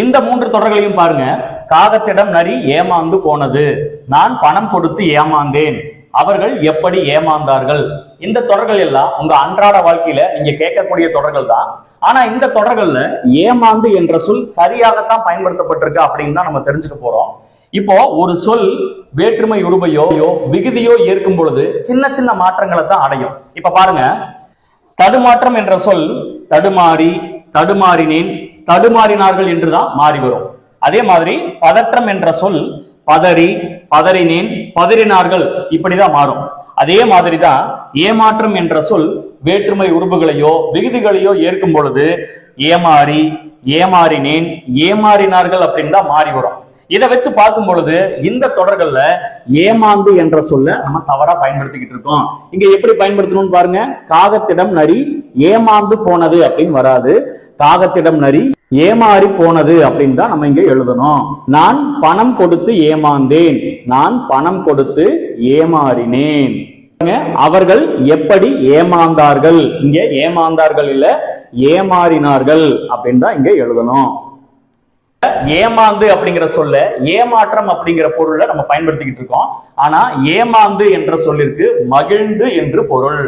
இந்த 3 தொடர்களையும் பாருங்க. காகத்திடம் நரி ஏமாந்து போனது, நான் பணம் கொடுத்து ஏமாந்தேன், அவர்கள் எப்படி ஏமாந்தார்கள். இந்த தொடர்கள் எல்லாம் உங்க அன்றாட வாழ்க்கையில நீங்க கேட்கக்கூடிய தொடர்கள் தான். ஆனா இந்த தொடர்கள்ல ஏமாந்து என்ற சொல் சரியாகத்தான் பயன்படுத்தப்பட்டிருக்கு அப்படின்னு தான் நம்ம தெரிஞ்சுக்க போறோம். இப்போ ஒரு சொல் வேற்றுமை உருபையோ விகுதியோ ஏற்கும் பொழுது சின்ன சின்ன மாற்றங்களை தான் அடையும். இப்ப பாருங்க, தடுமாற்றம் என்ற சொல் தடுமாறி, தடுமாறினேன், தடுமாறினார்கள் என்றுதான் மாறி வரும். அதே மாதிரி பதற்றம் என்ற சொல் பதறி, பதறினேன், பதறினார்கள் இப்படிதான் மாறும். அதே மாதிரிதான் ஏமாற்றம் என்ற சொல் வேற்றுமை உருபுகளையோ விகுதிகளையோ ஏற்கும் பொழுது ஏமாறி, ஏமாறினேன், ஏமாறினார்கள் அப்படின்னு தான் மாறி வரும். இதை வச்சு பார்க்கும் பொழுது இந்த தொடர்கள்ல ஏமாந்து என்ற சொல்ல நம்ம தவறா பயன்படுத்திக்கிட்டு இருக்கோம். இங்க எப்படி பயன்படுத்தணும்னு பாருங்க. காகத்திடம் நரி ஏமாந்து போனது அப்படின்னு வராது, காகத்திடம் நரி ஏமாறி போனது அப்படின்னு தான் நம்ம இங்க எழுதணும். நான் பணம் கொடுத்து ஏமாந்தேன், நான் பணம் கொடுத்து ஏமாறினேன். அவர்கள் எப்படி ஏமாந்தார்கள், இங்க ஏமாந்தார்கள் இல்ல ஏமாறினார்கள் அப்படின்னு தான் இங்க எழுதணும். ஏமாந்து அப்படிங்கிற சொல்ல ஏமாற்றம் அப்படிங்கிற பொருள்ல நம்ம பயன்படுத்திக்கிட்டு இருக்கோம். ஆனா ஏமாந்து என்ற சொல்லிற்கு மகிழ்ந்து என்று பொருள்.